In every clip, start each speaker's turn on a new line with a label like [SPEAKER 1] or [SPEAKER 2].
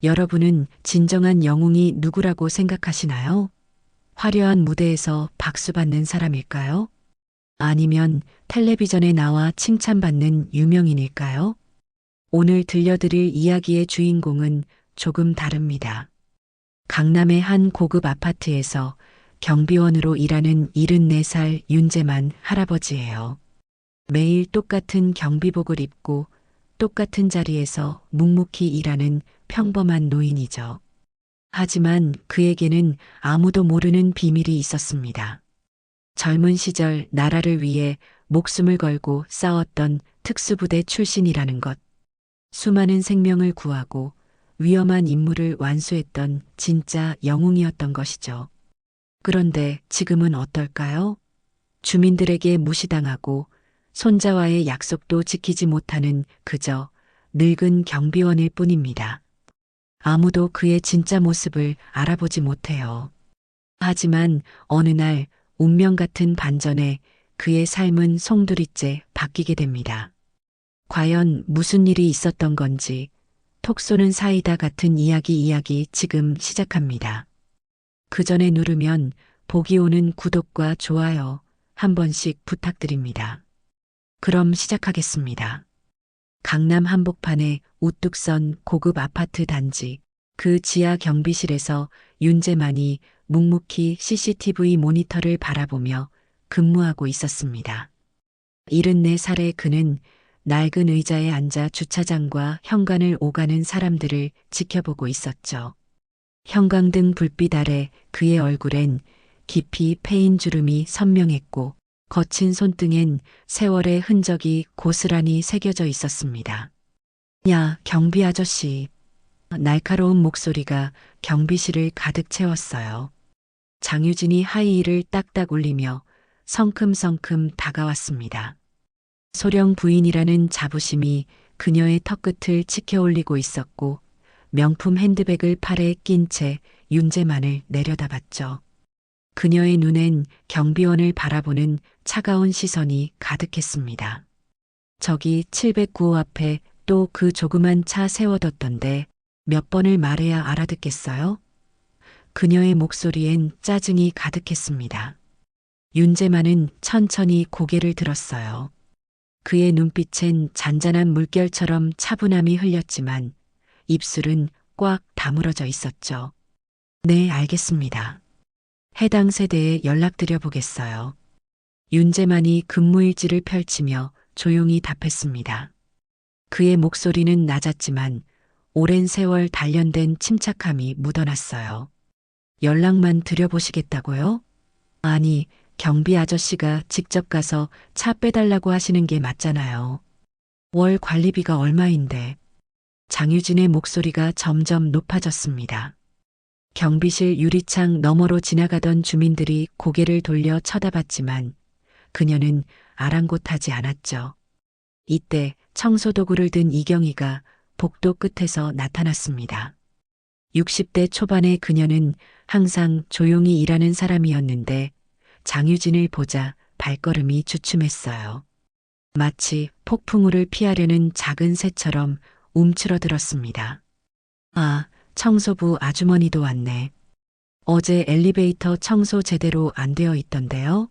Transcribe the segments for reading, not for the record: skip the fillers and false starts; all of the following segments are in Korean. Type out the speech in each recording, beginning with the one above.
[SPEAKER 1] 여러분은 진정한 영웅이 누구라고 생각하시나요? 화려한 무대에서 박수 받는 사람일까요? 아니면 텔레비전에 나와 칭찬받는 유명인일까요? 오늘 들려드릴 이야기의 주인공은 조금 다릅니다. 강남의 한 고급 아파트에서 경비원으로 일하는 74살 윤재만 할아버지예요. 매일 똑같은 경비복을 입고 똑같은 자리에서 묵묵히 일하는 평범한 노인이죠. 하지만 그에게는 아무도 모르는 비밀이 있었습니다. 젊은 시절 나라를 위해 목숨을 걸고 싸웠던 특수부대 출신이라는 것. 수많은 생명을 구하고 위험한 임무를 완수했던 진짜 영웅이었던 것이죠. 그런데 지금은 어떨까요? 주민들에게 무시당하고 손자와의 약속도 지키지 못하는 그저 늙은 경비원일 뿐입니다. 아무도 그의 진짜 모습을 알아보지 못해요. 하지만 어느 날 운명 같은 반전에 그의 삶은 송두리째 바뀌게 됩니다. 과연 무슨 일이 있었던 건지 톡 쏘는 사이다 같은 이야기 지금 시작합니다. 그 전에 누르면 복이 오는 구독과 좋아요 한 번씩 부탁드립니다. 그럼 시작하겠습니다. 강남 한복판의 우뚝 선 고급 아파트 단지, 그 지하 경비실에서 윤재만이 묵묵히 CCTV 모니터를 바라보며 근무하고 있었습니다. 74살의 그는 낡은 의자에 앉아 주차장과 현관을 오가는 사람들을 지켜보고 있었죠. 형광등 불빛 아래 그의 얼굴엔 깊이 패인 주름이 선명했고 거친 손등엔 세월의 흔적이 고스란히 새겨져 있었습니다. 야, 경비 아저씨. 날카로운 목소리가 경비실을 가득 채웠어요. 장유진이 하이힐을 딱딱 올리며 성큼성큼 다가왔습니다. 소령 부인이라는 자부심이 그녀의 턱끝을 치켜올리고 있었고 명품 핸드백을 팔에 낀 채 윤재만을 내려다봤죠. 그녀의 눈엔 경비원을 바라보는 차가운 시선이 가득했습니다. 저기 709호 앞에 또 그 조그만 차 세워뒀던데 몇 번을 말해야 알아듣겠어요? 그녀의 목소리엔 짜증이 가득했습니다. 윤재만은 천천히 고개를 들었어요. 그의 눈빛엔 잔잔한 물결처럼 차분함이 흘렸지만 입술은 꽉 다물어져 있었죠. 네, 알겠습니다. 해당 세대에 연락드려 보겠어요. 윤재만이 근무일지를 펼치며 조용히 답했습니다. 그의 목소리는 낮았지만 오랜 세월 단련된 침착함이 묻어났어요. 연락만 드려보시겠다고요? 아니, 경비 아저씨가 직접 가서 차 빼달라고 하시는 게 맞잖아요. 월 관리비가 얼마인데. 장유진의 목소리가 점점 높아졌습니다. 경비실 유리창 너머로 지나가던 주민들이 고개를 돌려 쳐다봤지만 그녀는 아랑곳하지 않았죠. 이때 청소도구를 든 이경희가 복도 끝에서 나타났습니다. 60대 초반의 그녀는 항상 조용히 일하는 사람이었는데 장유진을 보자 발걸음이 주춤했어요. 마치 폭풍우를 피하려는 작은 새처럼 움츠러들었습니다. 아, 청소부 아주머니도 왔네. 어제 엘리베이터 청소 제대로 안 되어 있던데요?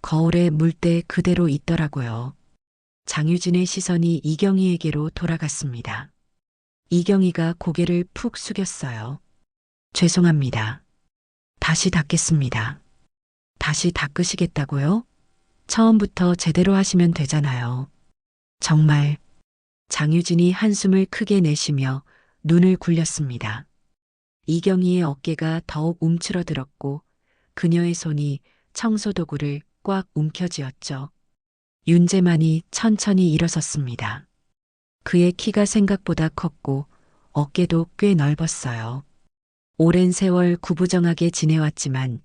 [SPEAKER 1] 거울에 물때 그대로 있더라고요. 장유진의 시선이 이경희에게로 돌아갔습니다. 이경희가 고개를 푹 숙였어요. 죄송합니다. 다시 닦겠습니다. 다시 닦으시겠다고요? 처음부터 제대로 하시면 되잖아요. 정말. 장유진이 한숨을 크게 내쉬며 눈을 굴렸습니다. 이경희의 어깨가 더욱 움츠러들었고 그녀의 손이 청소도구를 꽉 움켜쥐었죠. 윤재만이 천천히 일어섰습니다. 그의 키가 생각보다 컸고 어깨도 꽤 넓었어요. 오랜 세월 구부정하게 지내왔지만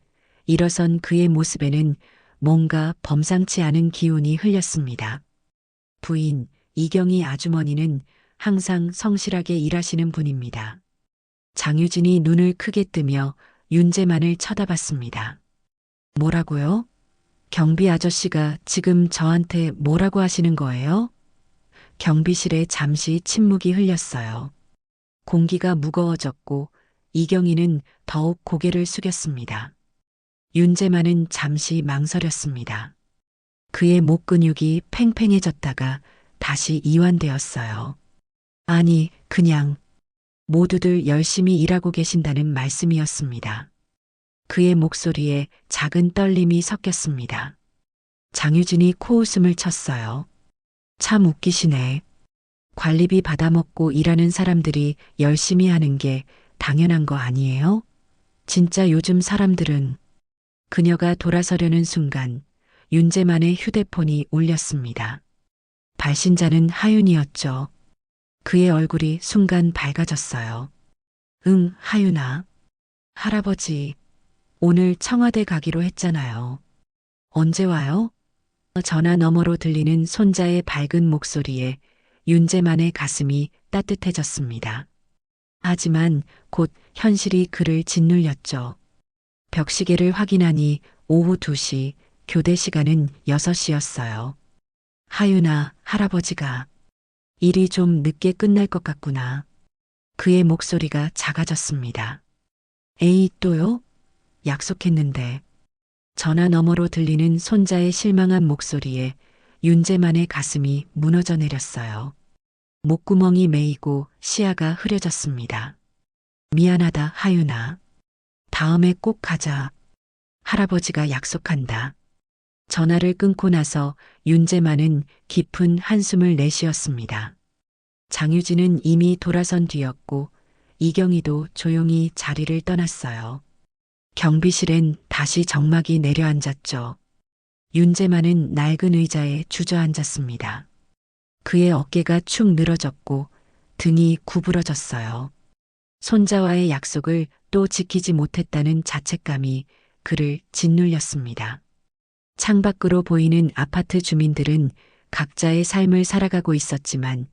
[SPEAKER 1] 일어선 그의 모습에는 뭔가 범상치 않은 기운이 흘렸습니다. 부인, 이경희 아주머니는 항상 성실하게 일하시는 분입니다. 장유진이 눈을 크게 뜨며 윤재만을 쳐다봤습니다. 뭐라고요? 경비 아저씨가 지금 저한테 뭐라고 하시는 거예요? 경비실에 잠시 침묵이 흘렸어요. 공기가 무거워졌고 이경희는 더욱 고개를 숙였습니다. 윤재만은 잠시 망설였습니다. 그의 목 근육이 팽팽해졌다가 다시 이완되었어요. 아니, 그냥 모두들 열심히 일하고 계신다는 말씀이었습니다. 그의 목소리에 작은 떨림이 섞였습니다. 장유진이 코웃음을 쳤어요. 참 웃기시네. 관리비 받아먹고 일하는 사람들이 열심히 하는 게 당연한 거 아니에요? 진짜 요즘 사람들은. 그녀가 돌아서려는 순간 윤재만의 휴대폰이 울렸습니다. 발신자는 하윤이었죠. 그의 얼굴이 순간 밝아졌어요. 응, 하윤아. 할아버지, 오늘 청와대 가기로 했잖아요. 언제 와요? 전화 너머로 들리는 손자의 밝은 목소리에 윤재만의 가슴이 따뜻해졌습니다. 하지만 곧 현실이 그를 짓눌렸죠. 벽시계를 확인하니 오후 2시, 교대 시간은 6시였어요. 하윤아, 할아버지가 일이 좀 늦게 끝날 것 같구나. 그의 목소리가 작아졌습니다. 에이, 또요? 약속했는데. 전화 너머로 들리는 손자의 실망한 목소리에 윤재만의 가슴이 무너져 내렸어요. 목구멍이 메이고 시야가 흐려졌습니다. 미안하다, 하윤아. 다음에 꼭 가자. 할아버지가 약속한다. 전화를 끊고 나서 윤재만은 깊은 한숨을 내쉬었습니다. 장유진은 이미 돌아선 뒤였고 이경희도 조용히 자리를 떠났어요. 경비실엔 다시 정막이 내려앉았죠. 윤재만은 낡은 의자에 주저앉았습니다. 그의 어깨가 축 늘어졌고 등이 구부러졌어요. 손자와의 약속을 또 지키지 못했다는 자책감이 그를 짓눌렸습니다. 창밖으로 보이는 아파트 주민들은 각자의 삶을 살아가고 있었지만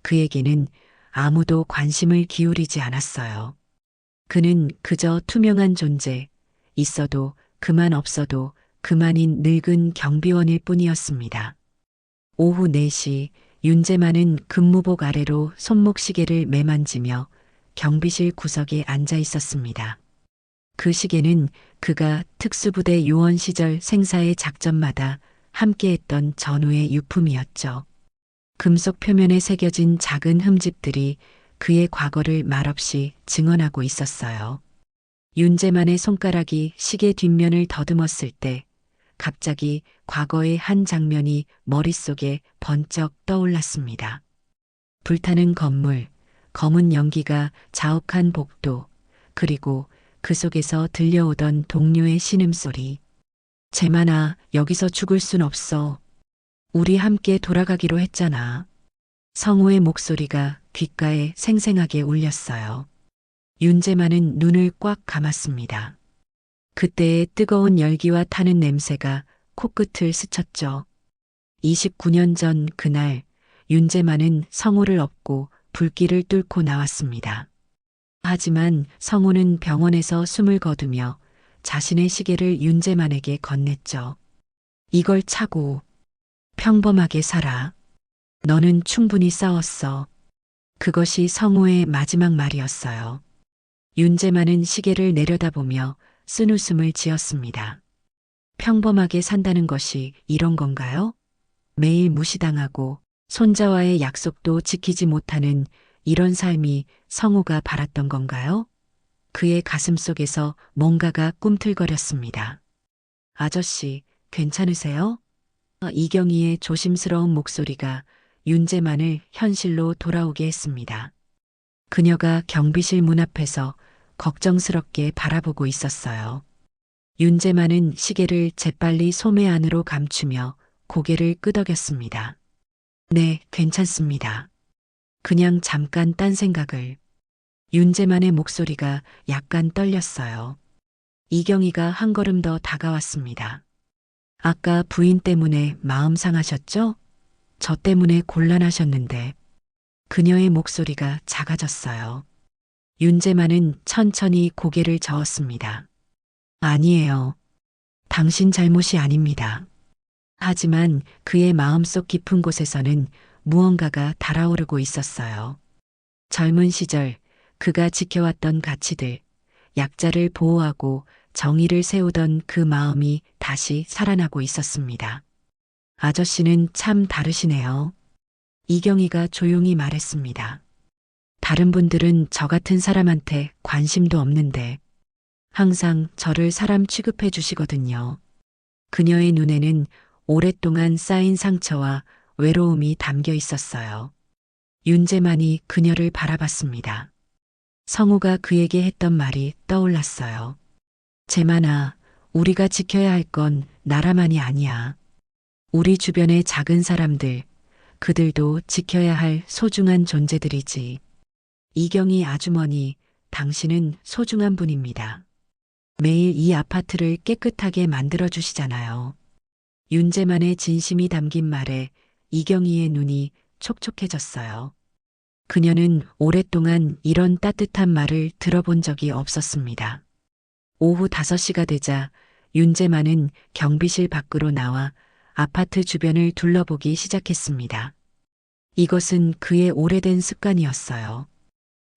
[SPEAKER 1] 그에게는 아무도 관심을 기울이지 않았어요. 그는 그저 투명한 존재, 있어도 그만 없어도 그만인 늙은 경비원일 뿐이었습니다. 오후 4시 윤재만은 근무복 아래로 손목시계를 매만지며 경비실 구석에 앉아 있었습니다. 그 시계는 그가 특수부대 요원 시절 생사의 작전마다 함께했던 전우의 유품이었죠. 금속 표면에 새겨진 작은 흠집들이 그의 과거를 말없이 증언하고 있었어요. 윤재만의 손가락이 시계 뒷면을 더듬었을 때 갑자기 과거의 한 장면이 머릿속에 번쩍 떠올랐습니다. 불타는 건물, 검은 연기가 자욱한 복도, 그리고 그 속에서 들려오던 동료의 신음소리. 재만아, 여기서 죽을 순 없어. 우리 함께 돌아가기로 했잖아. 성우의 목소리가 귓가에 생생하게 울렸어요. 윤재만은 눈을 꽉 감았습니다. 그때의 뜨거운 열기와 타는 냄새가 코끝을 스쳤죠. 29년 전 그날 윤재만은 성우를 업고 불길을 뚫고 나왔습니다. 하지만 성우는 병원에서 숨을 거두며 자신의 시계를 윤재만에게 건넸죠. 이걸 차고 평범하게 살아. 너는 충분히 싸웠어. 그것이 성우의 마지막 말이었어요. 윤재만은 시계를 내려다보며 쓴웃음을 지었습니다. 평범하게 산다는 것이 이런 건가요? 매일 무시당하고 손자와의 약속도 지키지 못하는 이런 삶이 성우가 바랐던 건가요? 그의 가슴 속에서 뭔가가 꿈틀거렸습니다. 아저씨, 괜찮으세요? 이경희의 조심스러운 목소리가 윤재만을 현실로 돌아오게 했습니다. 그녀가 경비실 문 앞에서 걱정스럽게 바라보고 있었어요. 윤재만은 시계를 재빨리 소매 안으로 감추며 고개를 끄덕였습니다. 네, 괜찮습니다. 그냥 잠깐 딴 생각을. 윤재만의 목소리가 약간 떨렸어요. 이경희가 한 걸음 더 다가왔습니다. 아까 부인 때문에 마음 상하셨죠? 저 때문에 곤란하셨는데. 그녀의 목소리가 작아졌어요. 윤재만은 천천히 고개를 저었습니다. 아니에요. 당신 잘못이 아닙니다. 하지만 그의 마음속 깊은 곳에서는 무언가가 달아오르고 있었어요. 젊은 시절 그가 지켜왔던 가치들, 약자를 보호하고 정의를 세우던 그 마음이 다시 살아나고 있었습니다. 아저씨는 참 다르시네요. 이경희가 조용히 말했습니다. 다른 분들은 저 같은 사람한테 관심도 없는데 항상 저를 사람 취급해 주시거든요. 그녀의 눈에는 오랫동안 쌓인 상처와 외로움이 담겨 있었어요. 윤재만이 그녀를 바라봤습니다. 성우가 그에게 했던 말이 떠올랐어요. 재만아, 우리가 지켜야 할 건 나라만이 아니야. 우리 주변의 작은 사람들, 그들도 지켜야 할 소중한 존재들이지. 이경희 아주머니, 당신은 소중한 분입니다. 매일 이 아파트를 깨끗하게 만들어 주시잖아요. 윤재만의 진심이 담긴 말에 이경희의 눈이 촉촉해졌어요. 그녀는 오랫동안 이런 따뜻한 말을 들어본 적이 없었습니다. 오후 5시가 되자 윤재만은 경비실 밖으로 나와 아파트 주변을 둘러보기 시작했습니다. 이것은 그의 오래된 습관이었어요.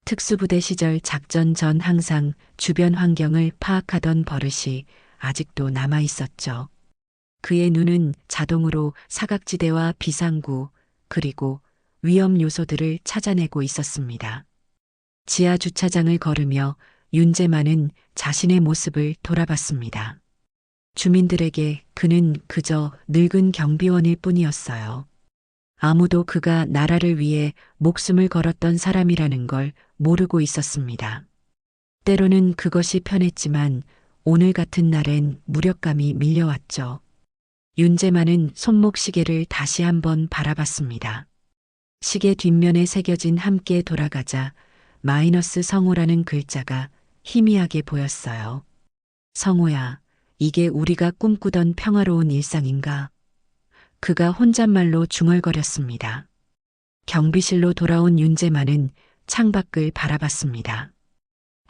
[SPEAKER 1] 특수부대 시절 작전 전 항상 주변 환경을 파악하던 버릇이 아직도 남아 있었죠. 그의 눈은 자동으로 사각지대와 비상구, 그리고 위험 요소들을 찾아내고 있었습니다. 지하 주차장을 걸으며 윤재만은 자신의 모습을 돌아봤습니다. 주민들에게 그는 그저 늙은 경비원일 뿐이었어요. 아무도 그가 나라를 위해 목숨을 걸었던 사람이라는 걸 모르고 있었습니다. 때로는 그것이 편했지만 오늘 같은 날엔 무력감이 밀려왔죠. 윤재만은 손목 시계를 다시 한번 바라봤습니다. 시계 뒷면에 새겨진 함께 돌아가자 마이너스 성우라는 글자가 희미하게 보였어요. 성우야, 이게 우리가 꿈꾸던 평화로운 일상인가? 그가 혼잣말로 중얼거렸습니다. 경비실로 돌아온 윤재만은 창밖을 바라봤습니다.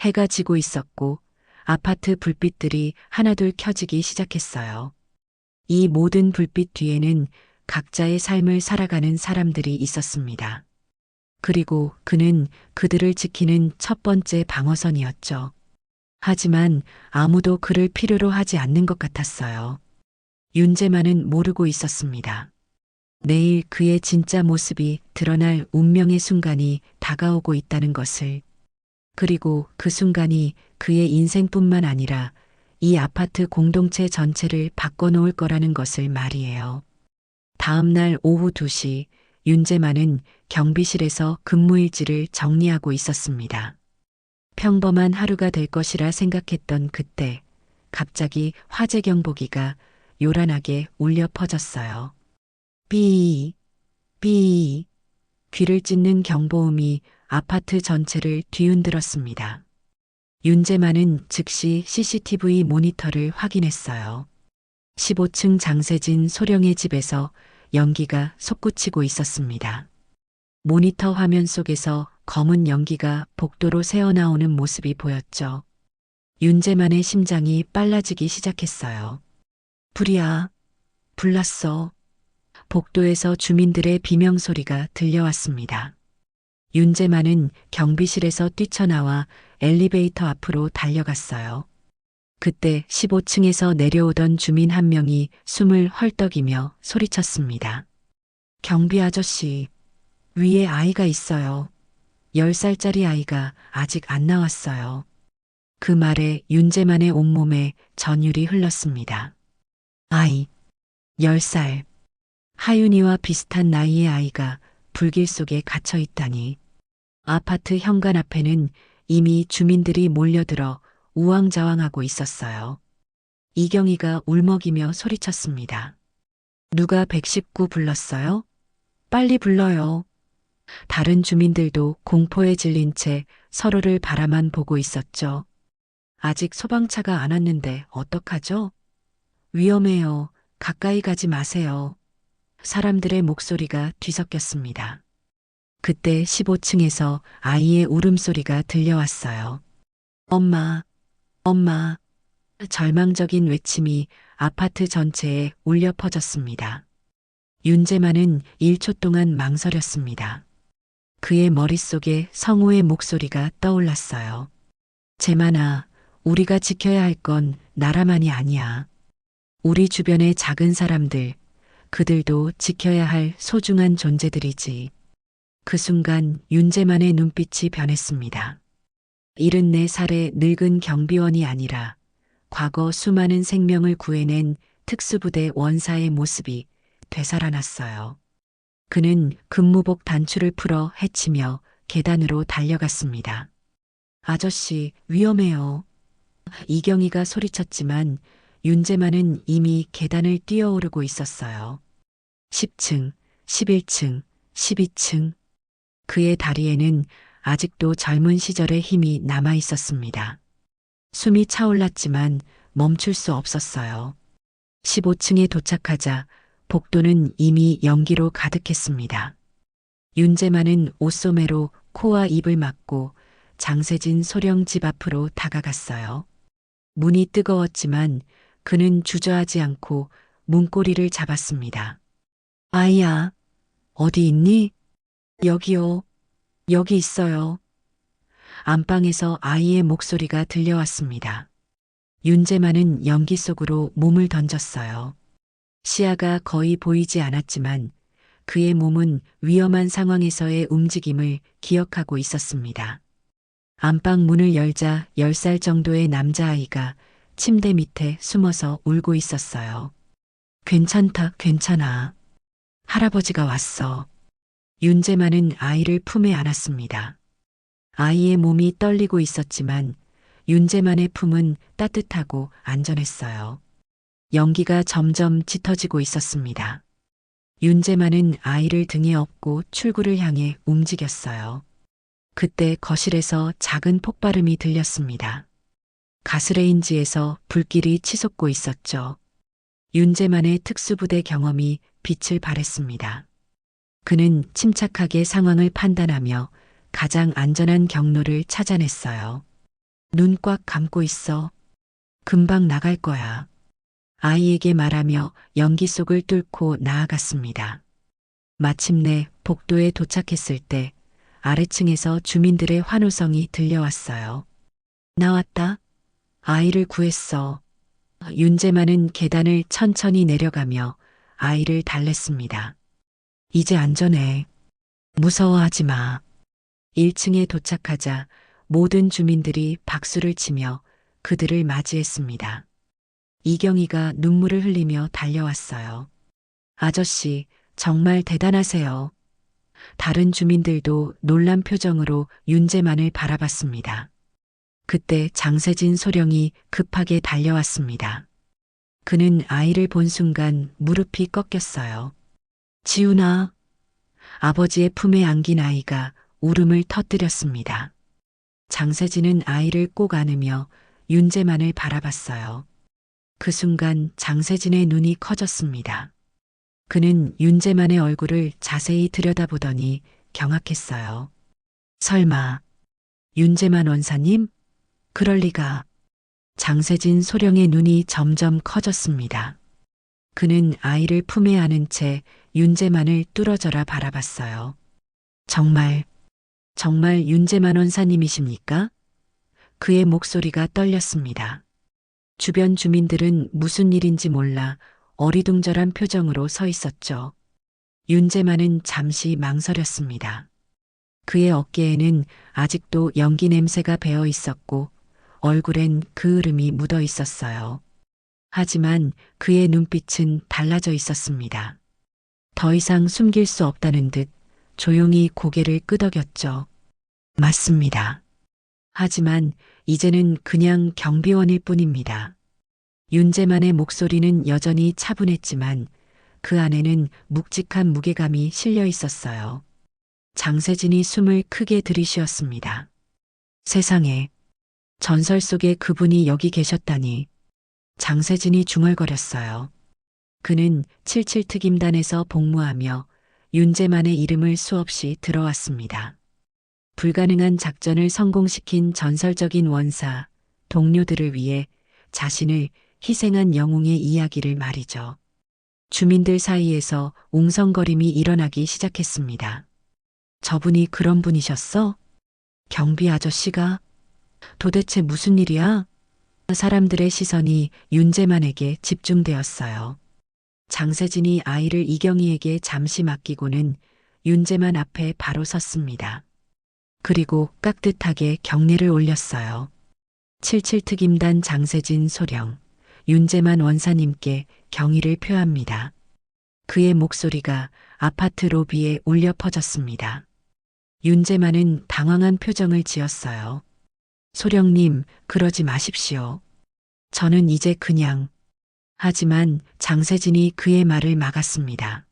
[SPEAKER 1] 해가 지고 있었고 아파트 불빛들이 하나둘 켜지기 시작했어요. 이 모든 불빛 뒤에는 각자의 삶을 살아가는 사람들이 있었습니다. 그리고 그는 그들을 지키는 첫 번째 방어선이었죠. 하지만 아무도 그를 필요로 하지 않는 것 같았어요. 윤재만은 모르고 있었습니다. 내일 그의 진짜 모습이 드러날 운명의 순간이 다가오고 있다는 것을. 그리고 그 순간이 그의 인생뿐만 아니라 이 아파트 공동체 전체를 바꿔놓을 거라는 것을 말이에요. 다음 날 오후 2시 윤재만은 경비실에서 근무일지를 정리하고 있었습니다. 평범한 하루가 될 것이라 생각했던 그때 갑자기 화재 경보기가 요란하게 울려 퍼졌어요. 삐, 삐. 귀를 찢는 경보음이 아파트 전체를 뒤흔들었습니다. 윤재만은 즉시 CCTV 모니터를 확인했어요. 15층 장세진 소령의 집에서 연기가 솟구치고 있었습니다. 모니터 화면 속에서 검은 연기가 복도로 새어나오는 모습이 보였죠. 윤재만의 심장이 빨라지기 시작했어요. 불이야, 불났어. 복도에서 주민들의 비명소리가 들려왔습니다. 윤재만은 경비실에서 뛰쳐나와 엘리베이터 앞으로 달려갔어요. 그때 15층에서 내려오던 주민 한 명이 숨을 헐떡이며 소리쳤습니다. 경비 아저씨, 위에 아이가 있어요. 10살짜리 아이가 아직 안 나왔어요. 그 말에 윤재만의 온몸에 전율이 흘렀습니다. 아이, 10살. 하윤이와 비슷한 나이의 아이가 불길 속에 갇혀 있다니. 아파트 현관 앞에는 이미 주민들이 몰려들어 우왕좌왕하고 있었어요. 이경희가 울먹이며 소리쳤습니다. 누가 119 불렀어요? 빨리 불러요. 다른 주민들도 공포에 질린 채 서로를 바라만 보고 있었죠. 아직 소방차가 안 왔는데 어떡하죠? 위험해요. 가까이 가지 마세요. 사람들의 목소리가 뒤섞였습니다. 그때 15층에서 아이의 울음소리가 들려왔어요. 엄마, 엄마. 절망적인 외침이 아파트 전체에 울려 퍼졌습니다. 윤재만은 1초 동안 망설였습니다. 그의 머릿속에 성우의 목소리가 떠올랐어요. 재만아, 우리가 지켜야 할 건 나라만이 아니야. 우리 주변의 작은 사람들, 그들도 지켜야 할 소중한 존재들이지. 그 순간 윤재만의 눈빛이 변했습니다. 74살의 늙은 경비원이 아니라 과거 수많은 생명을 구해낸 특수부대 원사의 모습이 되살아났어요. 그는 근무복 단추를 풀어 헤치며 계단으로 달려갔습니다. 아저씨, 위험해요. 이경희가 소리쳤지만 윤재만은 이미 계단을 뛰어오르고 있었어요. 10층, 11층, 12층. 그의 다리에는 아직도 젊은 시절의 힘이 남아 있었습니다. 숨이 차올랐지만 멈출 수 없었어요. 15층에 도착하자 복도는 이미 연기로 가득했습니다. 윤재만은 옷소매로 코와 입을 막고 장세진 소령 집 앞으로 다가갔어요. 문이 뜨거웠지만 그는 주저하지 않고 문고리를 잡았습니다. 아이야, 어디 있니? 여기요. 여기 있어요. 안방에서 아이의 목소리가 들려왔습니다. 윤재만은 연기 속으로 몸을 던졌어요. 시야가 거의 보이지 않았지만 그의 몸은 위험한 상황에서의 움직임을 기억하고 있었습니다. 안방 문을 열자 10살 정도의 남자아이가 침대 밑에 숨어서 울고 있었어요. 괜찮다, 괜찮아. 할아버지가 왔어. 윤재만은 아이를 품에 안았습니다. 아이의 몸이 떨리고 있었지만 윤재만의 품은 따뜻하고 안전했어요. 연기가 점점 짙어지고 있었습니다. 윤재만은 아이를 등에 업고 출구를 향해 움직였어요. 그때 거실에서 작은 폭발음이 들렸습니다. 가스레인지에서 불길이 치솟고 있었죠. 윤재만의 특수부대 경험이 빛을 발했습니다. 그는 침착하게 상황을 판단하며 가장 안전한 경로를 찾아냈어요. 눈 꽉 감고 있어. 금방 나갈 거야. 아이에게 말하며 연기 속을 뚫고 나아갔습니다. 마침내 복도에 도착했을 때 아래층에서 주민들의 환호성이 들려왔어요. 나왔다. 아이를 구했어. 윤재만은 계단을 천천히 내려가며 아이를 달랬습니다. 이제 안전해. 무서워하지 마. 1층에 도착하자 모든 주민들이 박수를 치며 그들을 맞이했습니다. 이경희가 눈물을 흘리며 달려왔어요. 아저씨, 정말 대단하세요. 다른 주민들도 놀란 표정으로 윤재만을 바라봤습니다. 그때 장세진 소령이 급하게 달려왔습니다. 그는 아이를 본 순간 무릎이 꺾였어요. 지훈아. 아버지의 품에 안긴 아이가 울음을 터뜨렸습니다. 장세진은 아이를 꼭 안으며 윤재만을 바라봤어요. 그 순간 장세진의 눈이 커졌습니다. 그는 윤재만의 얼굴을 자세히 들여다보더니 경악했어요. 설마, 윤재만 원사님? 그럴 리가. 장세진 소령의 눈이 점점 커졌습니다. 그는 아이를 품에 안은 채 윤재만을 뚫어져라 바라봤어요. 정말 윤재만 원사님이십니까? 그의 목소리가 떨렸습니다. 주변 주민들은 무슨 일인지 몰라 어리둥절한 표정으로 서 있었죠. 윤재만은 잠시 망설였습니다. 그의 어깨에는 아직도 연기 냄새가 배어 있었고 얼굴엔 그을음이 묻어 있었어요. 하지만 그의 눈빛은 달라져 있었습니다. 더 이상 숨길 수 없다는 듯 조용히 고개를 끄덕였죠. 맞습니다. 하지만 이제는 그냥 경비원일 뿐입니다. 윤재만의 목소리는 여전히 차분했지만 그 안에는 묵직한 무게감이 실려 있었어요. 장세진이 숨을 크게 들이쉬었습니다. 세상에, 전설 속의 그분이 여기 계셨다니. 장세진이 중얼거렸어요. 그는 77특임단에서 복무하며 윤재만의 이름을 수없이 들어왔습니다. 불가능한 작전을 성공시킨 전설적인 원사, 동료들을 위해 자신을 희생한 영웅의 이야기를 말이죠. 주민들 사이에서 웅성거림이 일어나기 시작했습니다. 저분이 그런 분이셨어? 경비 아저씨가? 도대체 무슨 일이야? 사람들의 시선이 윤재만에게 집중되었어요. 장세진이 아이를 이경희에게 잠시 맡기고는 윤재만 앞에 바로 섰습니다. 그리고 깍듯하게 경례를 올렸어요. 77특임단 장세진 소령, 윤재만 원사님께 경의를 표합니다. 그의 목소리가 아파트 로비에 울려 퍼졌습니다. 윤재만은 당황한 표정을 지었어요. 소령님, 그러지 마십시오. 저는 이제 그냥. 하지만 장세진이 그의 말을 막았습니다.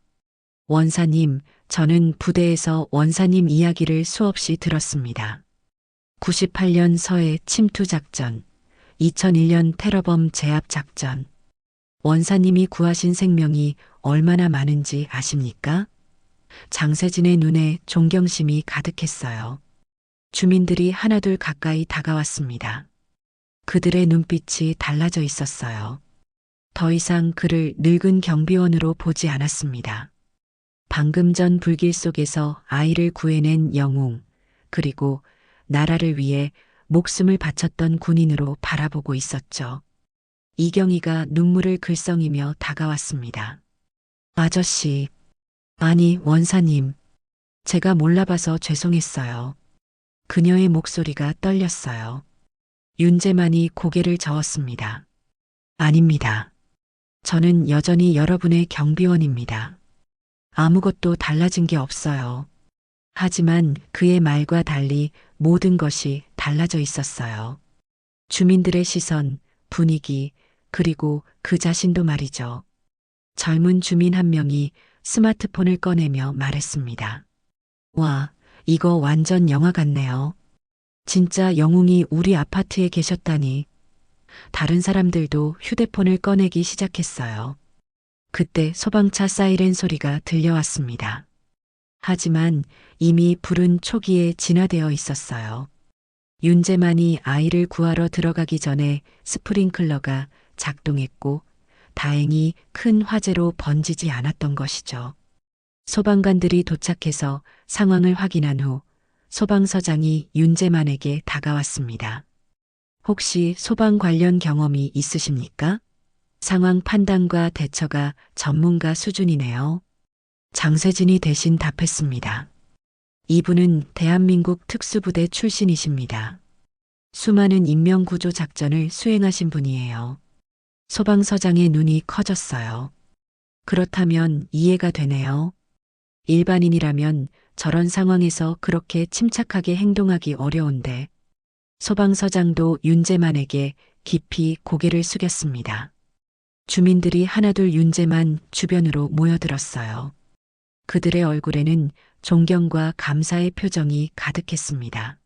[SPEAKER 1] 원사님, 저는 부대에서 원사님 이야기를 수없이 들었습니다. 98년 서해 침투작전, 2001년 테러범 제압작전. 원사님이 구하신 생명이 얼마나 많은지 아십니까? 장세진의 눈에 존경심이 가득했어요. 주민들이 하나둘 가까이 다가왔습니다. 그들의 눈빛이 달라져 있었어요. 더 이상 그를 늙은 경비원으로 보지 않았습니다. 방금 전 불길 속에서 아이를 구해낸 영웅, 그리고 나라를 위해 목숨을 바쳤던 군인으로 바라보고 있었죠. 이경희가 눈물을 글썽이며 다가왔습니다. 아저씨, 아니 원사님, 제가 몰라봐서 죄송했어요. 그녀의 목소리가 떨렸어요. 윤재만이 고개를 저었습니다. 아닙니다. 저는 여전히 여러분의 경비원입니다. 아무것도 달라진 게 없어요. 하지만 그의 말과 달리 모든 것이 달라져 있었어요. 주민들의 시선, 분위기, 그리고 그 자신도 말이죠. 젊은 주민 한 명이 스마트폰을 꺼내며 말했습니다. 와, 이거 완전 영화 같네요. 진짜 영웅이 우리 아파트에 계셨다니. 다른 사람들도 휴대폰을 꺼내기 시작했어요. 그때 소방차 사이렌 소리가 들려왔습니다. 하지만 이미 불은 초기에 진화되어 있었어요. 윤재만이 아이를 구하러 들어가기 전에 스프링클러가 작동했고 다행히 큰 화재로 번지지 않았던 것이죠. 소방관들이 도착해서 상황을 확인한 후 소방서장이 윤재만에게 다가왔습니다. 혹시 소방 관련 경험이 있으십니까? 상황 판단과 대처가 전문가 수준이네요. 장세진이 대신 답했습니다. 이분은 대한민국 특수부대 출신이십니다. 수많은 인명구조 작전을 수행하신 분이에요. 소방서장의 눈이 커졌어요. 그렇다면 이해가 되네요. 일반인이라면 저런 상황에서 그렇게 침착하게 행동하기 어려운데 소방서장도 윤재만에게 깊이 고개를 숙였습니다. 주민들이 하나둘 윤재만 주변으로 모여들었어요. 그들의 얼굴에는 존경과 감사의 표정이 가득했습니다.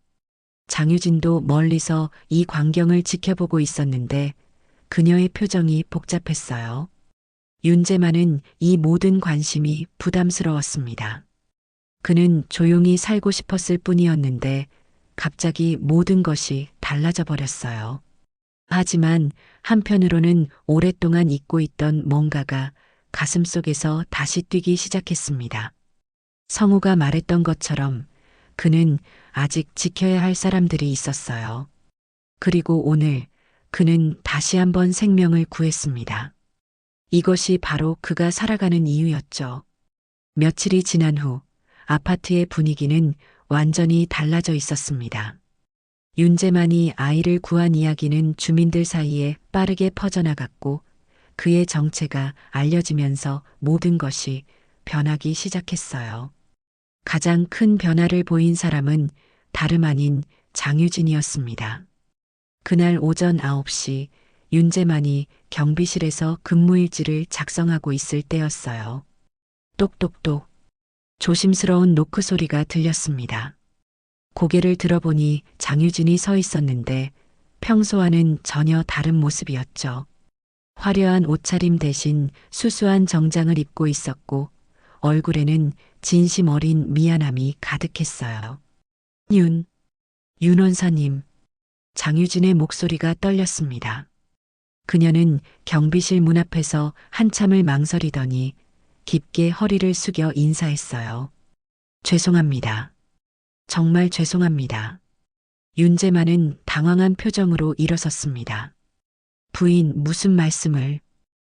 [SPEAKER 1] 장유진도 멀리서 이 광경을 지켜보고 있었는데 그녀의 표정이 복잡했어요. 윤재만은 이 모든 관심이 부담스러웠습니다. 그는 조용히 살고 싶었을 뿐이었는데 갑자기 모든 것이 달라져 버렸어요. 하지만 한편으로는 오랫동안 잊고 있던 뭔가가 가슴속에서 다시 뛰기 시작했습니다. 성우가 말했던 것처럼 그는 아직 지켜야 할 사람들이 있었어요. 그리고 오늘 그는 다시 한번 생명을 구했습니다. 이것이 바로 그가 살아가는 이유였죠. 며칠이 지난 후 아파트의 분위기는 완전히 달라져 있었습니다. 윤재만이 아이를 구한 이야기는 주민들 사이에 빠르게 퍼져나갔고 그의 정체가 알려지면서 모든 것이 변하기 시작했어요. 가장 큰 변화를 보인 사람은 다름 아닌 장유진이었습니다. 그날 오전 9시 윤재만이 경비실에서 근무일지를 작성하고 있을 때였어요. 똑똑똑. 조심스러운 노크 소리가 들렸습니다. 고개를 들어보니 장유진이 서 있었는데 평소와는 전혀 다른 모습이었죠. 화려한 옷차림 대신 수수한 정장을 입고 있었고 얼굴에는 진심 어린 미안함이 가득했어요. 윤 원사님. 장유진의 목소리가 떨렸습니다. 그녀는 경비실 문 앞에서 한참을 망설이더니 깊게 허리를 숙여 인사했어요. 죄송합니다. 정말 죄송합니다. 윤재만은 당황한 표정으로 일어섰습니다. 부인 무슨 말씀을.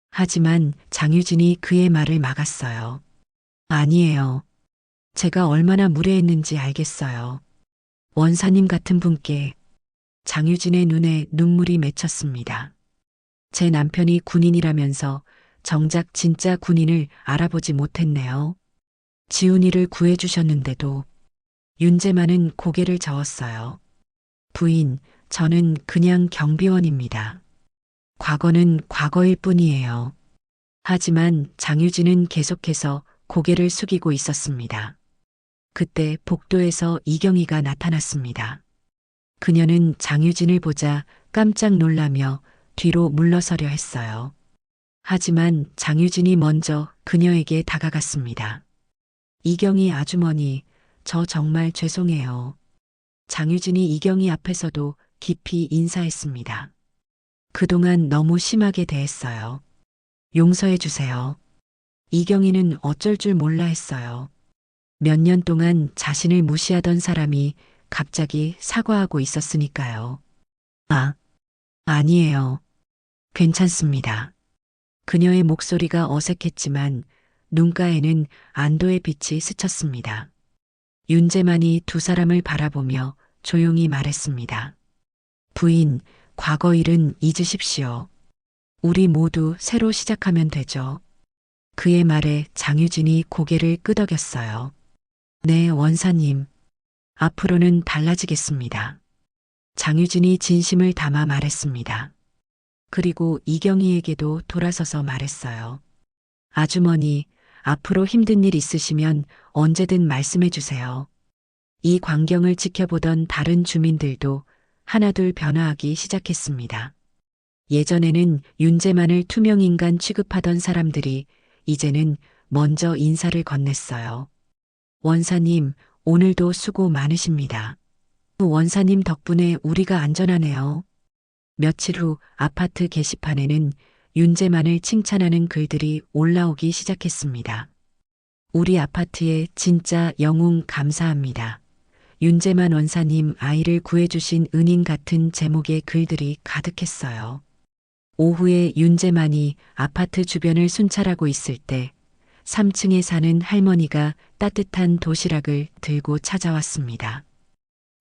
[SPEAKER 1] 하지만 장유진이 그의 말을 막았어요. 아니에요. 제가 얼마나 무례했는지 알겠어요. 원사님 같은 분께. 장유진의 눈에 눈물이 맺혔습니다. 제 남편이 군인이라면서 정작 진짜 군인을 알아보지 못했네요. 지훈이를 구해주셨는데도. 윤재만은 고개를 저었어요. 부인, 저는 그냥 경비원입니다. 과거는 과거일 뿐이에요. 하지만 장유진은 계속해서 고개를 숙이고 있었습니다. 그때 복도에서 이경희가 나타났습니다. 그녀는 장유진을 보자 깜짝 놀라며 뒤로 물러서려 했어요. 하지만 장유진이 먼저 그녀에게 다가갔습니다. 이경희 아주머니, 저 정말 죄송해요. 장유진이 이경희 앞에서도 깊이 인사했습니다. 그동안 너무 심하게 대했어요. 용서해 주세요. 이경희는 어쩔 줄 몰라 했어요. 몇 년 동안 자신을 무시하던 사람이 갑자기 사과하고 있었으니까요. 아니에요. 괜찮습니다. 그녀의 목소리가 어색했지만 눈가에는 안도의 빛이 스쳤습니다. 윤재만이 두 사람을 바라보며 조용히 말했습니다. 부인, 과거 일은 잊으십시오. 우리 모두 새로 시작하면 되죠. 그의 말에 장유진이 고개를 끄덕였어요. 네, 원사님. 앞으로는 달라지겠습니다. 장유진이 진심을 담아 말했습니다. 그리고 이경희에게도 돌아서서 말했어요. 아주머니, 앞으로 힘든 일 있으시면 언제든 말씀해 주세요. 이 광경을 지켜보던 다른 주민들도 하나둘 변화하기 시작했습니다. 예전에는 윤재만을 투명인간 취급하던 사람들이 이제는 먼저 인사를 건넸어요. 원사님, 오늘도 수고 많으십니다. 원사님 덕분에 우리가 안전하네요. 며칠 후 아파트 게시판에는 윤재만을 칭찬하는 글들이 올라오기 시작했습니다. 우리 아파트에 진짜 영웅 감사합니다. 윤재만 원사님 아이를 구해주신 은인 같은 제목의 글들이 가득했어요. 오후에 윤재만이 아파트 주변을 순찰하고 있을 때 3층에 사는 할머니가 따뜻한 도시락을 들고 찾아왔습니다.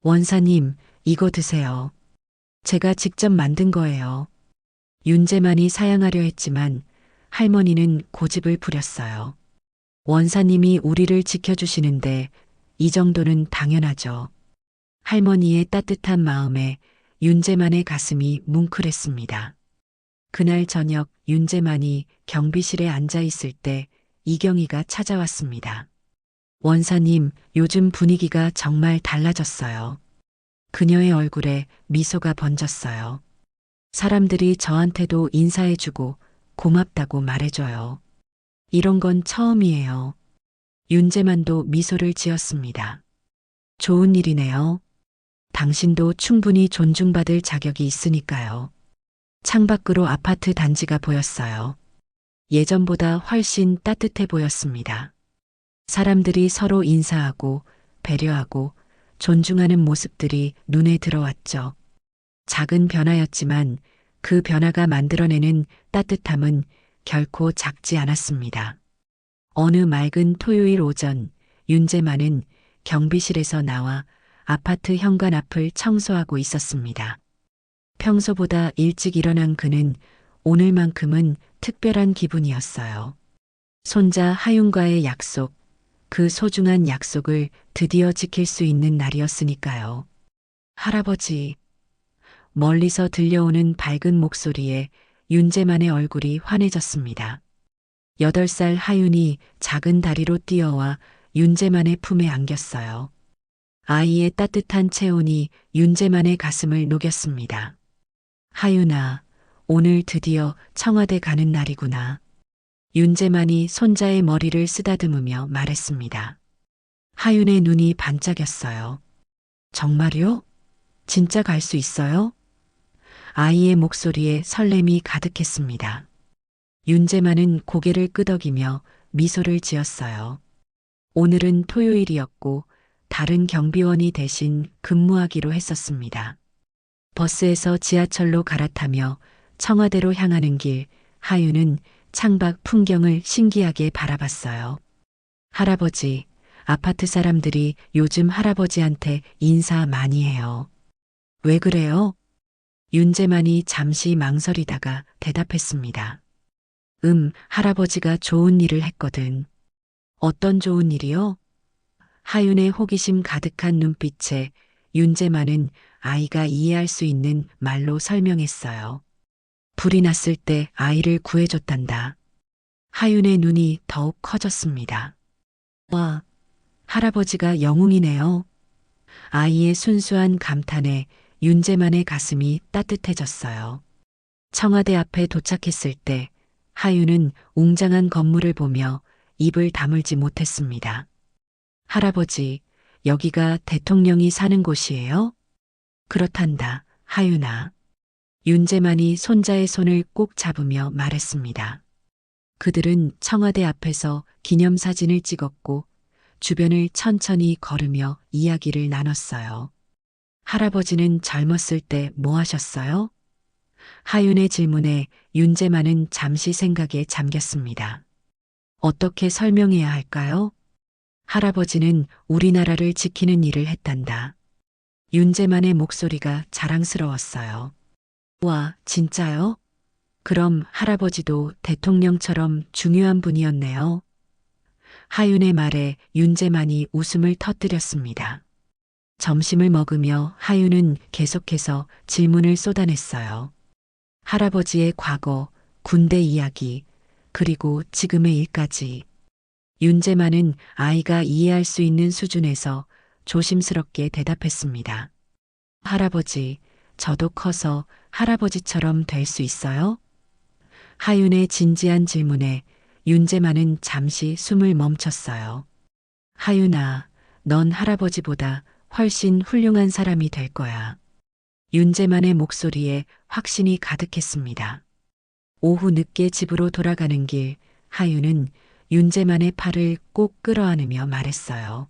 [SPEAKER 1] 원사님, 이거 드세요. 제가 직접 만든 거예요. 윤재만이 사양하려 했지만 할머니는 고집을 부렸어요. 원사님이 우리를 지켜주시는데 이 정도는 당연하죠. 할머니의 따뜻한 마음에 윤재만의 가슴이 뭉클했습니다. 그날 저녁 윤재만이 경비실에 앉아 있을 때 이경희가 찾아왔습니다. 원사님, 요즘 분위기가 정말 달라졌어요. 그녀의 얼굴에 미소가 번졌어요. 사람들이 저한테도 인사해주고 고맙다고 말해줘요. 이런 건 처음이에요. 윤재만도 미소를 지었습니다. 좋은 일이네요. 당신도 충분히 존중받을 자격이 있으니까요. 창밖으로 아파트 단지가 보였어요. 예전보다 훨씬 따뜻해 보였습니다. 사람들이 서로 인사하고 배려하고 존중하는 모습들이 눈에 들어왔죠. 작은 변화였지만 그 변화가 만들어내는 따뜻함은 결코 작지 않았습니다. 어느 맑은 토요일 오전, 윤재만은 경비실에서 나와 아파트 현관 앞을 청소하고 있었습니다. 평소보다 일찍 일어난 그는 오늘만큼은 특별한 기분이었어요. 손자 하윤과의 약속, 그 소중한 약속을 드디어 지킬 수 있는 날이었으니까요. 할아버지. 멀리서 들려오는 밝은 목소리에 윤재만의 얼굴이 환해졌습니다. 8살 하윤이 작은 다리로 뛰어와 윤재만의 품에 안겼어요. 아이의 따뜻한 체온이 윤재만의 가슴을 녹였습니다. 하윤아, 오늘 드디어 청와대 가는 날이구나. 윤재만이 손자의 머리를 쓰다듬으며 말했습니다. 하윤의 눈이 반짝였어요. 정말요? 진짜 갈 수 있어요? 아이의 목소리에 설렘이 가득했습니다. 윤재만은 고개를 끄덕이며 미소를 지었어요. 오늘은 토요일이었고 다른 경비원이 대신 근무하기로 했었습니다. 버스에서 지하철로 갈아타며 청와대로 향하는 길, 하윤은 창밖 풍경을 신기하게 바라봤어요. 할아버지, 아파트 사람들이 요즘 할아버지한테 인사 많이 해요. 왜 그래요? 윤재만이 잠시 망설이다가 대답했습니다. 할아버지가 좋은 일을 했거든. 어떤 좋은 일이요? 하윤의 호기심 가득한 눈빛에 윤재만은 아이가 이해할 수 있는 말로 설명했어요. 불이 났을 때 아이를 구해줬단다. 하윤의 눈이 더욱 커졌습니다. 와, 할아버지가 영웅이네요. 아이의 순수한 감탄에 윤재만의 가슴이 따뜻해졌어요. 청와대 앞에 도착했을 때 하윤은 웅장한 건물을 보며 입을 다물지 못했습니다. 할아버지, 여기가 대통령이 사는 곳이에요? 그렇단다, 하윤아. 윤재만이 손자의 손을 꼭 잡으며 말했습니다. 그들은 청와대 앞에서 기념사진을 찍었고 주변을 천천히 걸으며 이야기를 나눴어요. 할아버지는 젊었을 때 뭐 하셨어요? 하윤의 질문에 윤재만은 잠시 생각에 잠겼습니다. 어떻게 설명해야 할까요? 할아버지는 우리나라를 지키는 일을 했단다. 윤재만의 목소리가 자랑스러웠어요. 와, 진짜요? 그럼 할아버지도 대통령처럼 중요한 분이었네요. 하윤의 말에 윤재만이 웃음을 터뜨렸습니다. 점심을 먹으며 하윤은 계속해서 질문을 쏟아냈어요. 할아버지의 과거, 군대 이야기, 그리고 지금의 일까지. 윤재만은 아이가 이해할 수 있는 수준에서 조심스럽게 대답했습니다. 할아버지, 저도 커서 할아버지처럼 될 수 있어요? 하윤의 진지한 질문에 윤재만은 잠시 숨을 멈췄어요. 하윤아, 넌 할아버지보다 훨씬 훌륭한 사람이 될 거야. 윤재만의 목소리에 확신이 가득했습니다. 오후 늦게 집으로 돌아가는 길, 하윤은 윤재만의 팔을 꼭 끌어안으며 말했어요.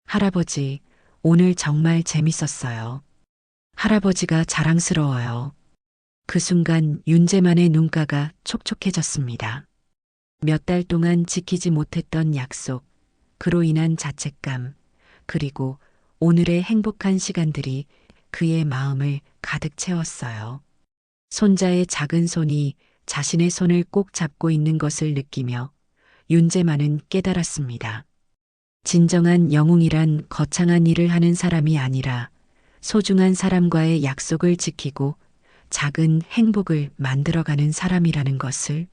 [SPEAKER 1] 할아버지, 오늘 정말 재밌었어요. 할아버지가 자랑스러워요. 그 순간 윤재만의 눈가가 촉촉해졌습니다. 몇 달 동안 지키지 못했던 약속, 그로 인한 자책감, 그리고 오늘의 행복한 시간들이 그의 마음을 가득 채웠어요. 손자의 작은 손이 자신의 손을 꼭 잡고 있는 것을 느끼며 윤재만은 깨달았습니다. 진정한 영웅이란 거창한 일을 하는 사람이 아니라 소중한 사람과의 약속을 지키고 작은 행복을 만들어가는 사람이라는 것을.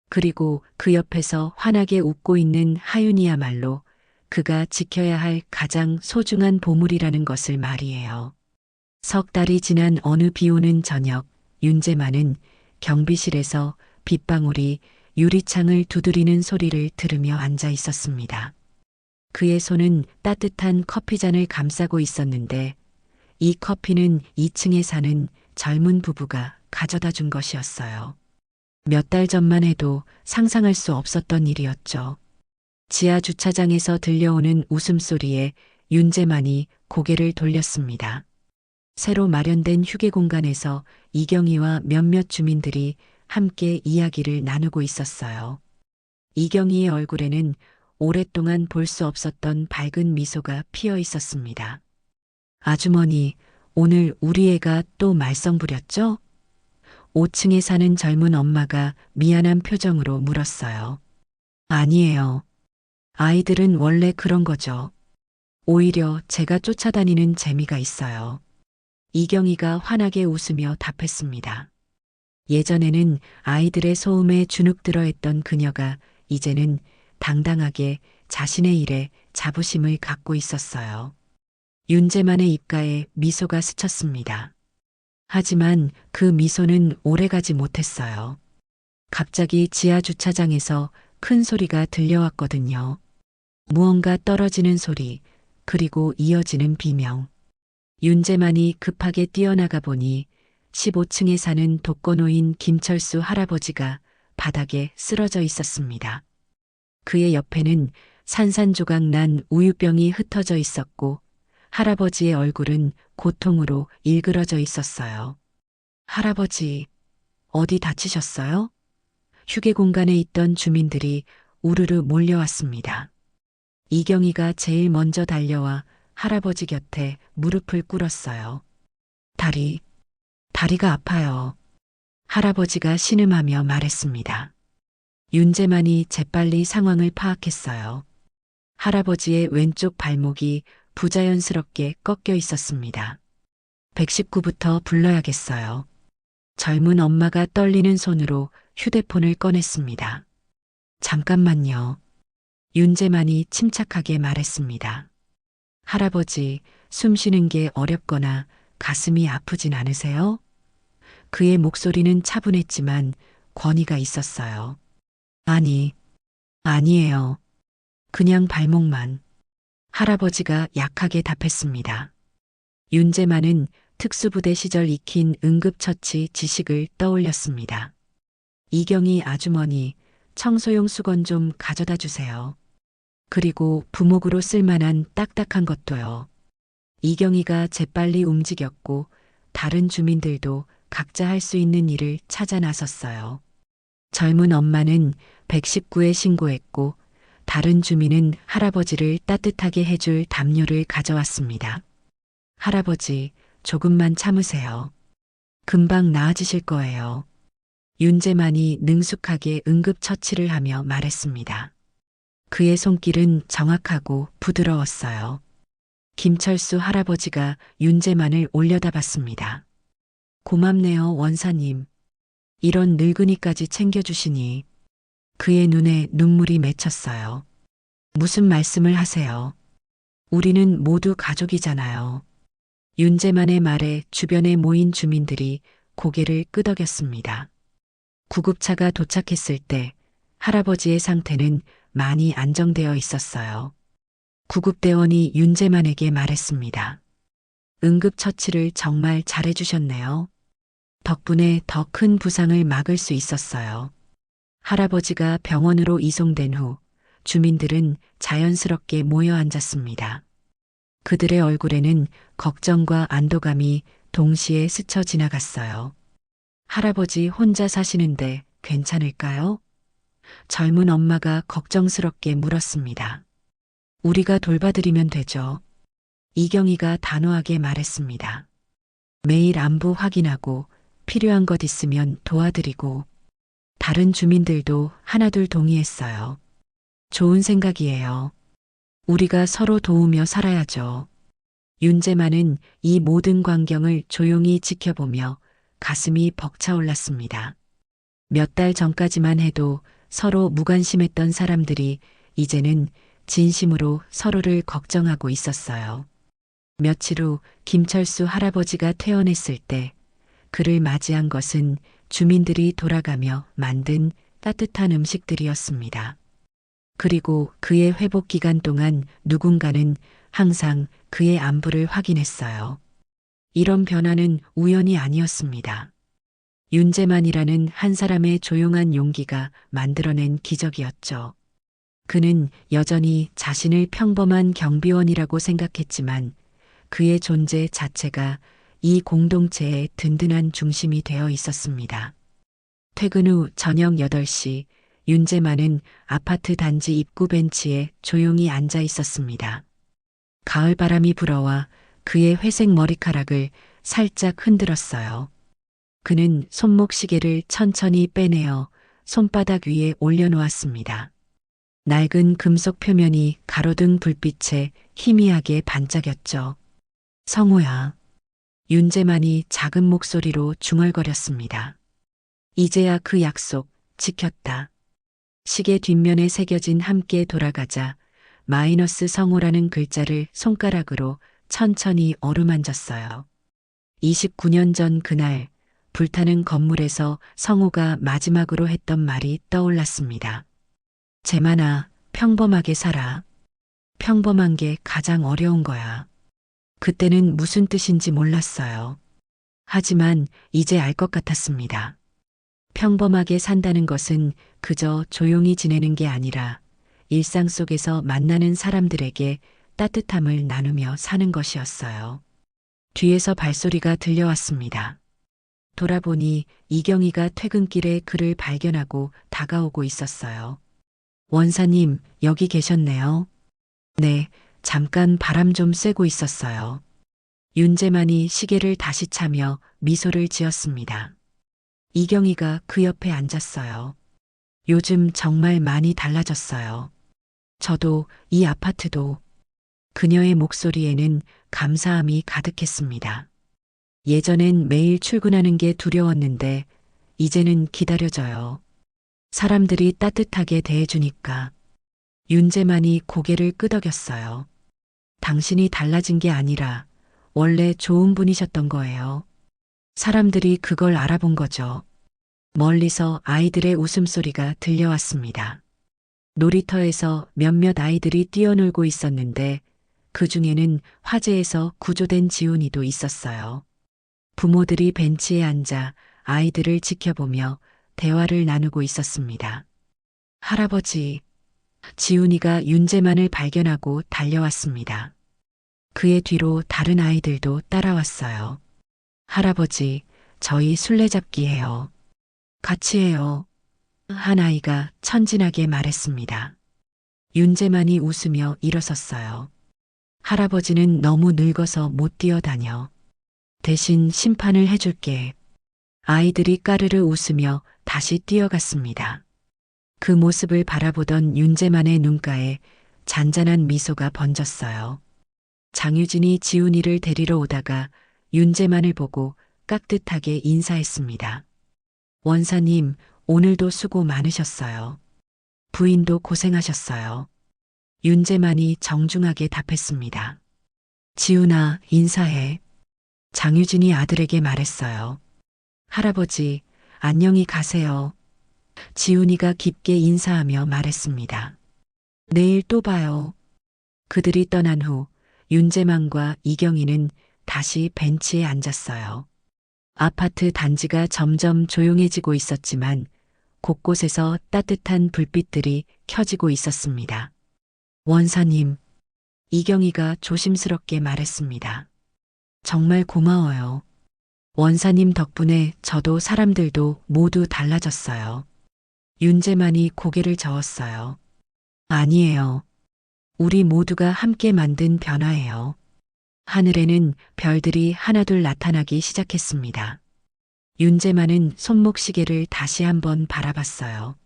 [SPEAKER 1] 그리고 그 옆에서 환하게 웃고 있는 하윤이야말로 그가 지켜야 할 가장 소중한 보물이라는 것을 말이에요. 석 달이 지난 어느 비 오는 저녁, 윤재만은 경비실에서 빗방울이 유리창을 두드리는 소리를 들으며 앉아 있었습니다. 그의 손은 따뜻한 커피잔을 감싸고 있었는데 이 커피는 2층에 사는 젊은 부부가 가져다 준 것이었어요. 몇 달 전만 해도 상상할 수 없었던 일이었죠. 지하 주차장에서 들려오는 웃음소리에 윤재만이 고개를 돌렸습니다. 새로 마련된 휴게 공간에서 이경희와 몇몇 주민들이 함께 이야기를 나누고 있었어요. 이경희의 얼굴에는 오랫동안 볼 수 없었던 밝은 미소가 피어 있었습니다. 아주머니, 오늘 우리 애가 또 말썽 부렸죠? 5층에 사는 젊은 엄마가 미안한 표정으로 물었어요. 아니에요. 아이들은 원래 그런 거죠. 오히려 제가 쫓아다니는 재미가 있어요. 이경희가 환하게 웃으며 답했습니다. 예전에는 아이들의 소음에 주눅들어 했던 그녀가 이제는 당당하게 자신의 일에 자부심을 갖고 있었어요. 윤재만의 입가에 미소가 스쳤습니다. 하지만 그 미소는 오래가지 못했어요. 갑자기 지하 주차장에서 큰 소리가 들려왔거든요. 무언가 떨어지는 소리, 그리고 이어지는 비명. 윤재만이 급하게 뛰어나가 보니 15층에 사는 독거노인 김철수 할아버지가 바닥에 쓰러져 있었습니다. 그의 옆에는 산산조각 난 우유병이 흩어져 있었고 할아버지의 얼굴은 고통으로 일그러져 있었어요. 할아버지, 어디 다치셨어요? 휴게 공간에 있던 주민들이 우르르 몰려왔습니다. 이경이가 제일 먼저 달려와 할아버지 곁에 무릎을 꿇었어요. 다리가 아파요. 할아버지가 신음하며 말했습니다. 윤재만이 재빨리 상황을 파악했어요. 할아버지의 왼쪽 발목이 부자연스럽게 꺾여 있었습니다. 119부터 불러야겠어요. 젊은 엄마가 떨리는 손으로 휴대폰을 꺼냈습니다. 잠깐만요. 윤재만이 침착하게 말했습니다. 할아버지, 숨 쉬는 게 어렵거나 가슴이 아프진 않으세요? 그의 목소리는 차분했지만 권위가 있었어요. 아니에요. 그냥 발목만. 할아버지가 약하게 답했습니다. 윤재만은 특수부대 시절 익힌 응급처치 지식을 떠올렸습니다. 이경이 아주머니, 청소용 수건 좀 가져다 주세요. 그리고 부목으로 쓸만한 딱딱한 것도요. 이경이가 재빨리 움직였고 다른 주민들도 각자 할 수 있는 일을 찾아 나섰어요. 젊은 엄마는 119에 신고했고 다른 주민은 할아버지를 따뜻하게 해줄 담요를 가져왔습니다. 할아버지, 조금만 참으세요. 금방 나아지실 거예요. 윤재만이 능숙하게 응급처치를 하며 말했습니다. 그의 손길은 정확하고 부드러웠어요. 김철수 할아버지가 윤재만을 올려다봤습니다. 고맙네요, 원사님. 이런 늙은이까지 챙겨주시니. 그의 눈에 눈물이 맺혔어요. 무슨 말씀을 하세요? 우리는 모두 가족이잖아요. 윤재만의 말에 주변에 모인 주민들이 고개를 끄덕였습니다. 구급차가 도착했을 때 할아버지의 상태는 많이 안정되어 있었어요. 구급대원이 윤재만에게 말했습니다. 응급처치를 정말 잘해주셨네요. 덕분에 더 큰 부상을 막을 수 있었어요. 할아버지가 병원으로 이송된 후 주민들은 자연스럽게 모여 앉았습니다. 그들의 얼굴에는 걱정과 안도감이 동시에 스쳐 지나갔어요. 할아버지 혼자 사시는데 괜찮을까요? 젊은 엄마가 걱정스럽게 물었습니다. 우리가 돌봐드리면 되죠. 이경이가 단호하게 말했습니다. 매일 안부 확인하고 필요한 것 있으면 도와드리고. 다른 주민들도 하나둘 동의했어요. 좋은 생각이에요. 우리가 서로 도우며 살아야죠. 윤재만은 이 모든 광경을 조용히 지켜보며 가슴이 벅차올랐습니다. 몇 달 전까지만 해도 서로 무관심했던 사람들이 이제는 진심으로 서로를 걱정하고 있었어요. 며칠 후 김철수 할아버지가 퇴원했을 때 그를 맞이한 것은 주민들이 돌아가며 만든 따뜻한 음식들이었습니다. 그리고 그의 회복 기간 동안 누군가는 항상 그의 안부를 확인했어요. 이런 변화는 우연이 아니었습니다. 윤재만이라는 한 사람의 조용한 용기가 만들어낸 기적이었죠. 그는 여전히 자신을 평범한 경비원이라고 생각했지만 그의 존재 자체가 이 공동체의 든든한 중심이 되어 있었습니다. 퇴근 후 저녁 8시 윤재만은 아파트 단지 입구 벤치에 조용히 앉아 있었습니다. 가을 바람이 불어와 그의 회색 머리카락을 살짝 흔들었어요. 그는 손목 시계를 천천히 빼내어 손바닥 위에 올려놓았습니다. 낡은 금속 표면이 가로등 불빛에 희미하게 반짝였죠. 성우야. 윤재만이 작은 목소리로 중얼거렸습니다. 이제야 그 약속 지켰다. 시계 뒷면에 새겨진 함께 돌아가자 마이너스 성호라는 글자를 손가락으로 천천히 어루만졌어요. 29년 전 그날 불타는 건물에서 성호가 마지막으로 했던 말이 떠올랐습니다. 재만아, 평범하게 살아. 평범한 게 가장 어려운 거야. 그때는 무슨 뜻인지 몰랐어요. 하지만 이제 알 것 같았습니다. 평범하게 산다는 것은 그저 조용히 지내는 게 아니라 일상 속에서 만나는 사람들에게 따뜻함을 나누며 사는 것이었어요. 뒤에서 발소리가 들려왔습니다. 돌아보니 이경희가 퇴근길에 그를 발견하고 다가오고 있었어요. 원사님, 여기 계셨네요. 네, 잠깐 바람 좀 쐬고 있었어요. 윤재만이 시계를 다시 차며 미소를 지었습니다. 이경희가 그 옆에 앉았어요. 요즘 정말 많이 달라졌어요. 저도, 이 아파트도. 그녀의 목소리에는 감사함이 가득했습니다. 예전엔 매일 출근하는 게 두려웠는데 이제는 기다려져요. 사람들이 따뜻하게 대해주니까. 윤재만이 고개를 끄덕였어요. 당신이 달라진 게 아니라 원래 좋은 분이셨던 거예요. 사람들이 그걸 알아본 거죠. 멀리서 아이들의 웃음소리가 들려왔습니다. 놀이터에서 몇몇 아이들이 뛰어놀고 있었는데 그 중에는 화재에서 구조된 지훈이도 있었어요. 부모들이 벤치에 앉아 아이들을 지켜보며 대화를 나누고 있었습니다. 할아버지, 지훈이가 윤재만을 발견하고 달려왔습니다. 그의 뒤로 다른 아이들도 따라왔어요. 할아버지, 저희 술래잡기 해요. 같이 해요. 한 아이가 천진하게 말했습니다. 윤재만이 웃으며 일어섰어요. 할아버지는 너무 늙어서 못 뛰어다녀. 대신 심판을 해줄게. 아이들이 까르르 웃으며 다시 뛰어갔습니다. 그 모습을 바라보던 윤재만의 눈가에 잔잔한 미소가 번졌어요. 장유진이 지훈이를 데리러 오다가 윤재만을 보고 깍듯하게 인사했습니다. 원사님, 오늘도 수고 많으셨어요. 부인도 고생하셨어요. 윤재만이 정중하게 답했습니다. 지훈아, 인사해. 장유진이 아들에게 말했어요. 할아버지, 안녕히 가세요. 지훈이가 깊게 인사하며 말했습니다. 내일 또 봐요. 그들이 떠난 후 윤재만과 이경희는 다시 벤치에 앉았어요. 아파트 단지가 점점 조용해지고 있었지만 곳곳에서 따뜻한 불빛들이 켜지고 있었습니다. 원사님, 이경희가 조심스럽게 말했습니다. 정말 고마워요. 원사님 덕분에 저도 사람들도 모두 달라졌어요. 윤재만이 고개를 저었어요. 아니에요. 우리 모두가 함께 만든 변화예요. 하늘에는 별들이 하나둘 나타나기 시작했습니다. 윤재만은 손목시계를 다시 한번 바라봤어요.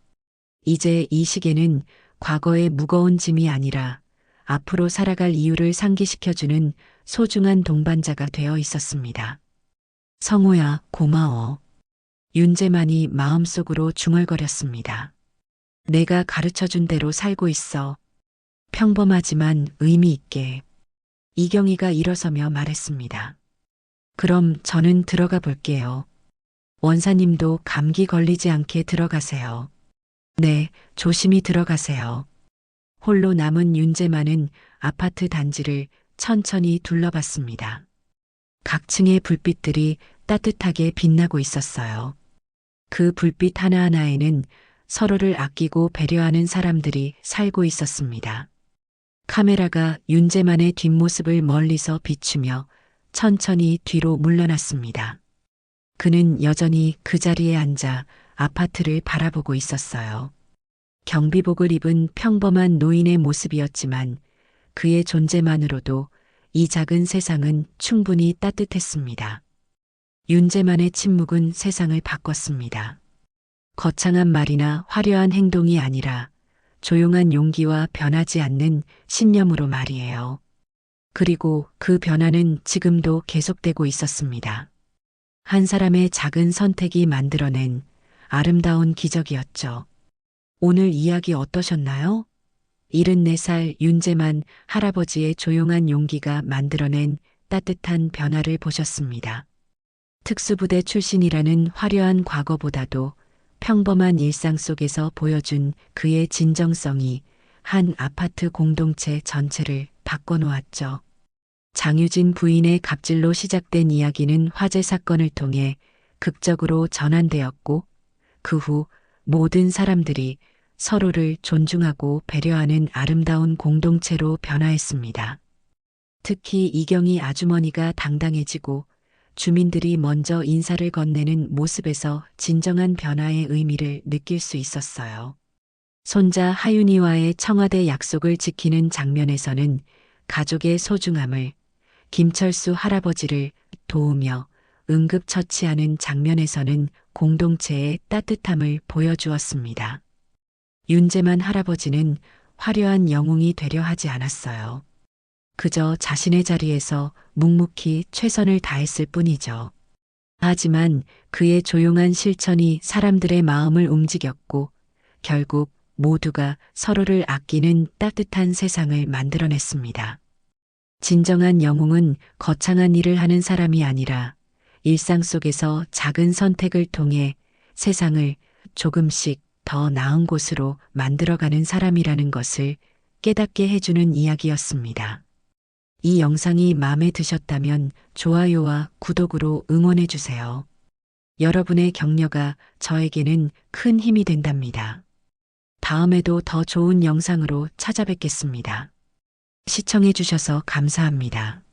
[SPEAKER 1] 이제 이 시계는 과거의 무거운 짐이 아니라 앞으로 살아갈 이유를 상기시켜주는 소중한 동반자가 되어 있었습니다. 성호야, 고마워. 윤재만이 마음속으로 중얼거렸습니다. 내가 가르쳐준 대로 살고 있어. 평범하지만 의미 있게. 이경희가 일어서며 말했습니다. 그럼 저는 들어가 볼게요. 원사님도 감기 걸리지 않게 들어가세요. 네, 조심히 들어가세요. 홀로 남은 윤재만은 아파트 단지를 천천히 둘러봤습니다. 각 층의 불빛들이 따뜻하게 빛나고 있었어요. 그 불빛 하나하나에는 서로를 아끼고 배려하는 사람들이 살고 있었습니다. 카메라가 윤재만의 뒷모습을 멀리서 비추며 천천히 뒤로 물러났습니다. 그는 여전히 그 자리에 앉아 아파트를 바라보고 있었어요. 경비복을 입은 평범한 노인의 모습이었지만 그의 존재만으로도 이 작은 세상은 충분히 따뜻했습니다. 윤재만의 침묵은 세상을 바꿨습니다. 거창한 말이나 화려한 행동이 아니라 조용한 용기와 변하지 않는 신념으로 말이에요. 그리고 그 변화는 지금도 계속되고 있었습니다. 한 사람의 작은 선택이 만들어낸 아름다운 기적이었죠. 오늘 이야기 어떠셨나요? 74살 윤재만 할아버지의 조용한 용기가 만들어낸 따뜻한 변화를 보셨습니다. 특수부대 출신이라는 화려한 과거보다도 평범한 일상 속에서 보여준 그의 진정성이 한 아파트 공동체 전체를 바꿔놓았죠. 장유진 부인의 갑질로 시작된 이야기는 화재 사건을 통해 극적으로 전환되었고 그 후 모든 사람들이 서로를 존중하고 배려하는 아름다운 공동체로 변화했습니다. 특히 이경희 아주머니가 당당해지고 주민들이 먼저 인사를 건네는 모습에서 진정한 변화의 의미를 느낄 수 있었어요. 손자 하윤이와의 청와대 약속을 지키는 장면에서는 가족의 소중함을, 김철수 할아버지를 도우며 응급처치하는 장면에서는 공동체의 따뜻함을 보여주었습니다. 윤재만 할아버지는 화려한 영웅이 되려 하지 않았어요. 그저 자신의 자리에서 묵묵히 최선을 다했을 뿐이죠. 하지만 그의 조용한 실천이 사람들의 마음을 움직였고 결국 모두가 서로를 아끼는 따뜻한 세상을 만들어냈습니다. 진정한 영웅은 거창한 일을 하는 사람이 아니라 일상 속에서 작은 선택을 통해 세상을 조금씩 더 나은 곳으로 만들어가는 사람이라는 것을 깨닫게 해주는 이야기였습니다. 이 영상이 마음에 드셨다면 좋아요와 구독으로 응원해 주세요. 여러분의 격려가 저에게는 큰 힘이 된답니다. 다음에도 더 좋은 영상으로 찾아뵙겠습니다. 시청해 주셔서 감사합니다.